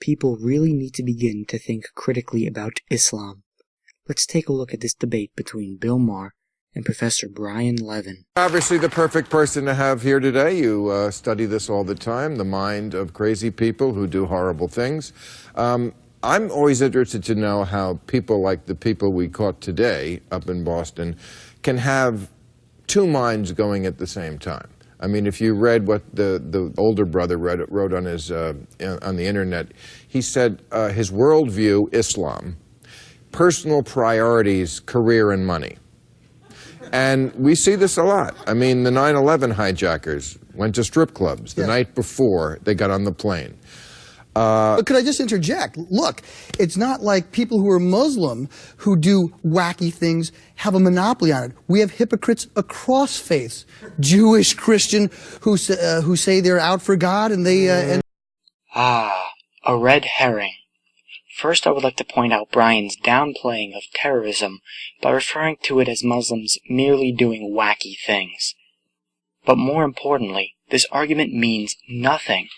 people really need to begin to think critically about Islam. Let's take a look at this debate between Bill Maher and Professor Brian Levin. Obviously the perfect person to have here today. You study this all the time, the mind of crazy people who do horrible things. I'm always interested to know how people like the people we caught today up in Boston can have two minds going at the same time. I mean, if you read what the older brother wrote on his on the internet, he said his worldview, Islam, personal priorities, career and money. And we see this a lot. I mean, the 9/11 hijackers went to strip clubs the night before they got on the plane. But could I just interject? Look, it's not like people who are Muslim who do wacky things have a monopoly on it. We have hypocrites across faiths, Jewish, Christian, who say they're out for God and they... A red herring. First, I would like to point out Brian's downplaying of terrorism by referring to it as Muslims merely doing wacky things. But more importantly, this argument means nothing.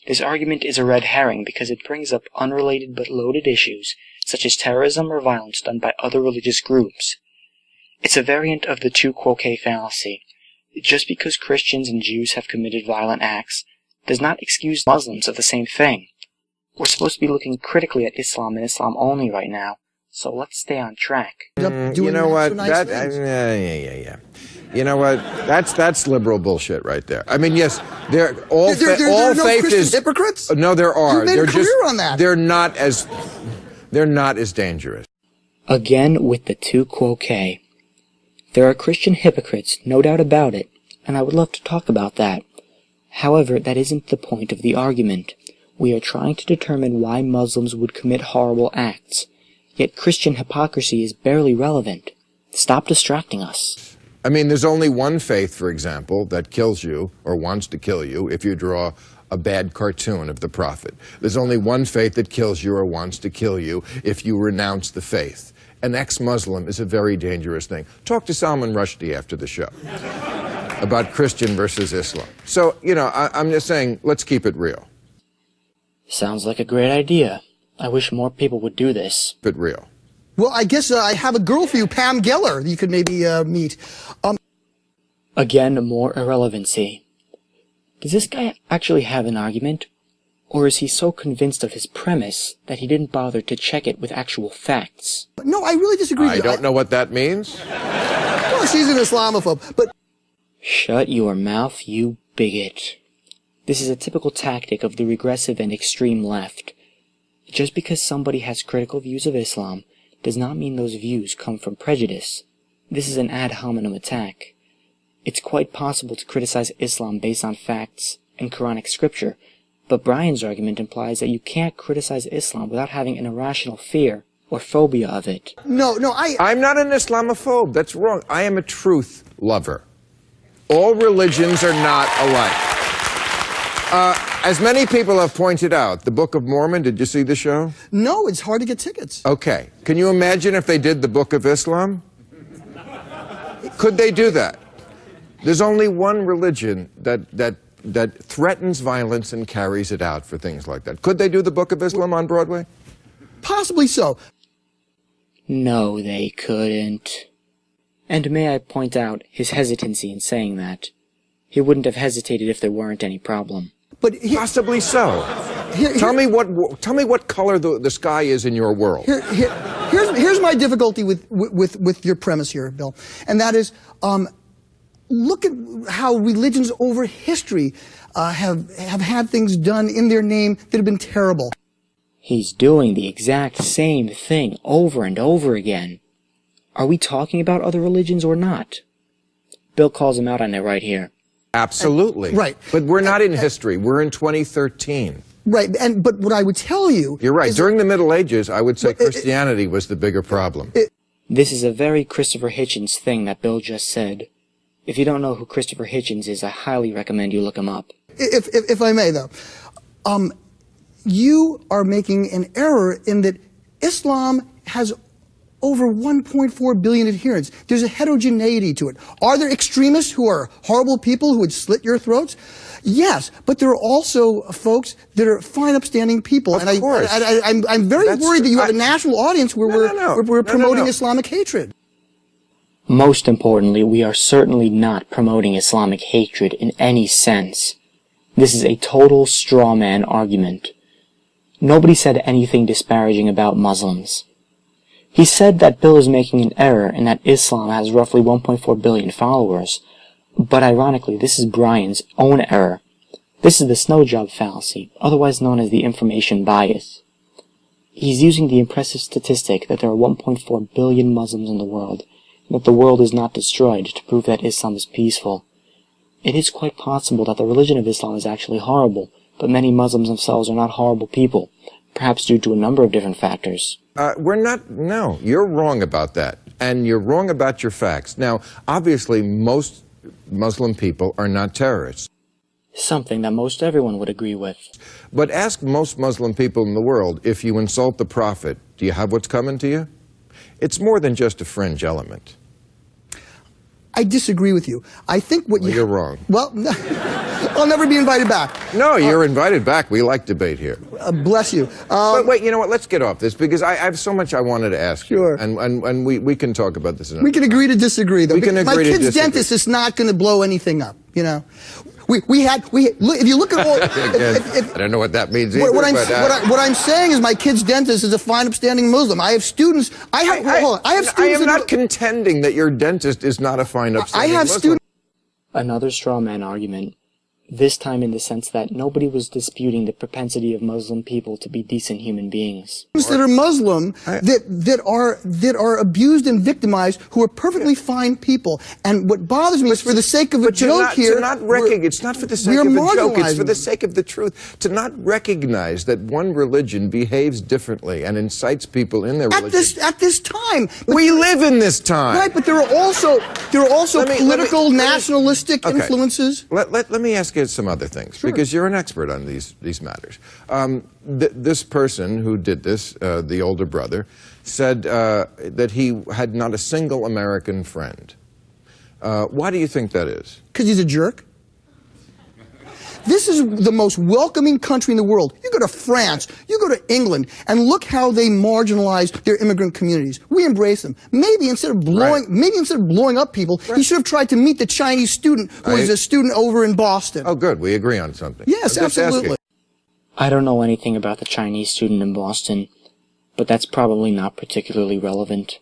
This argument is a red herring because it brings up unrelated but loaded issues, such as terrorism or violence done by other religious groups. It's a variant of the tu quoque fallacy. Just because Christians and Jews have committed violent acts does not excuse Muslims of the same thing. We're supposed to be looking critically at Islam and Islam only right now, so let's stay on track. You know what? You know what? That's liberal bullshit right there. I mean, yes, all there are no faith Christian is hypocrites. No, there are. You made a career on that. They're not as dangerous. Again with the tu quoque. There are Christian hypocrites, no doubt about it, and I would love to talk about that. However, that isn't the point of the argument. We are trying to determine why Muslims would commit horrible acts. Yet Christian hypocrisy is barely relevant. Stop distracting us. I mean, there's only one faith, for example, that kills you or wants to kill you if you draw a bad cartoon of the prophet. There's only one faith that kills you or wants to kill you if you renounce the faith. An ex-Muslim is a very dangerous thing. Talk to Salman Rushdie after the show about Christian versus Islam. So, you know, I'm just saying, let's keep it real. Sounds like a great idea. I wish more people would do this. But real. Well, I guess I have a girl for you, Pam Geller, you could maybe meet. Again, more irrelevancy. Does this guy actually have an argument? Or is he so convinced of his premise that he didn't bother to check it with actual facts? No, I really disagree. I don't know what that means. Well, she's an Islamophobe, but... Shut your mouth, you bigot. This is a typical tactic of the regressive and extreme left. Just because somebody has critical views of Islam does not mean those views come from prejudice. This is an ad hominem attack. It's quite possible to criticize Islam based on facts and Quranic scripture, but Brian's argument implies that you can't criticize Islam without having an irrational fear or phobia of it. I'm not an Islamophobe. That's wrong. I am a truth lover. All religions are not alike. As many people have pointed out, the Book of Mormon, did you see the show? No, it's hard to get tickets. Okay. Can you imagine if they did the Book of Islam? Could they do that? There's only one religion that threatens violence and carries it out for things like that. Could they do the Book of Islam on Broadway? Possibly so. No, they couldn't. And may I point out his hesitancy in saying that. He wouldn't have hesitated if there weren't any problem. But possibly so. Tell me what color the sky is in your world. Here's my difficulty with your premise here, Bill, and that is, look at how religions over history have had things done in their name that have been terrible. He's doing the exact same thing over and over again. Are we talking about other religions or not? Bill calls him out on it right here. Absolutely. Right. But we're not in history. We're in 2013. Right. But what I would tell you... You're right. During the Middle Ages, I would say Christianity was the bigger problem. This is a very Christopher Hitchens thing that Bill just said. If you don't know who Christopher Hitchens is, I highly recommend you look him up. If I may, though, you are making an error in that Islam has over 1.4 billion adherents. There's a heterogeneity to it. Are there extremists who are horrible people who would slit your throats? Yes, but there are also folks that are fine, upstanding people. Of course. I'm very worried that you have a national audience where we're promoting Islamic hatred. Most importantly, we are certainly not promoting Islamic hatred in any sense. This is a total straw man argument. Nobody said anything disparaging about Muslims. He said that Bill is making an error and that Islam has roughly 1.4 billion followers. But ironically, this is Brian's own error. This is the snow job fallacy, otherwise known as the information bias. He's using the impressive statistic that there are 1.4 billion Muslims in the world, and that the world is not destroyed, to prove that Islam is peaceful. It is quite possible that the religion of Islam is actually horrible, but many Muslims themselves are not horrible people, perhaps due to a number of different factors. No, you're wrong about that. And you're wrong about your facts. Now, obviously, most Muslim people are not terrorists. Something that most everyone would agree with. But ask most Muslim people in the world, if you insult the Prophet, do you have what's coming to you? It's more than just a fringe element. I disagree with you. I think what you're wrong. Well, I'll never be invited back. No, you're invited back. We like debate here. Bless you. But wait, you know what? Let's get off this because I have so much I wanted to ask you. Sure. And we can talk about this another We can agree to disagree, though. We can agree to disagree. My kid's dentist is not going to blow anything up, you know. If you look at all, I don't know what that means either. What I'm saying is my kid's dentist is a fine, upstanding Muslim. I have students. I am not contending that your dentist is not a fine, upstanding Muslim. Another straw man argument. This time in the sense that nobody was disputing the propensity of Muslim people to be decent human beings. That are Muslim, that are abused and victimized, who are perfectly fine people. And what bothers me is for the sake of a joke here. It's not for the sake of a joke, it's for the sake of the truth. To not recognize that one religion behaves differently and incites people in their religion. At this time. We live in this time. Right, but there are also political, nationalistic influences. Let me ask you some other things, because you're an expert on these matters. This person who did this, the older brother, said that he had not a single American friend. Why do you think that is? Because he's a jerk. This is the most welcoming country in the world. You go to France, you go to England, and look how they marginalize their immigrant communities. We embrace them. Maybe instead of blowing up people, he should have tried to meet the Chinese student who is a student over in Boston. Oh, good. We agree on something. Yes, absolutely. I don't know anything about the Chinese student in Boston, but that's probably not particularly relevant.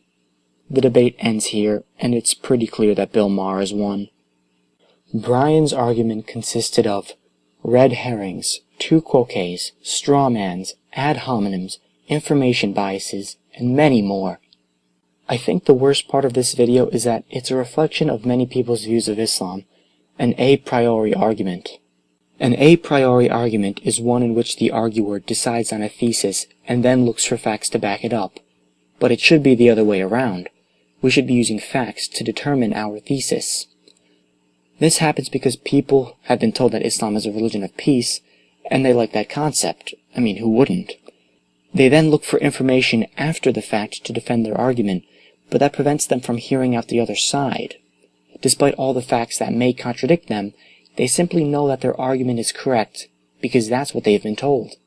The debate ends here, and it's pretty clear that Bill Maher has won. Brian's argument consisted of red herrings, tu quoques, straw mans, ad hominems, information biases, and many more. I think the worst part of this video is that it's a reflection of many people's views of Islam, an a priori argument. An a priori argument is one in which the arguer decides on a thesis and then looks for facts to back it up. But it should be the other way around. We should be using facts to determine our thesis. This happens because people have been told that Islam is a religion of peace, and they like that concept. I mean, who wouldn't? They then look for information after the fact to defend their argument, but that prevents them from hearing out the other side. Despite all the facts that may contradict them, they simply know that their argument is correct, because that's what they have been told.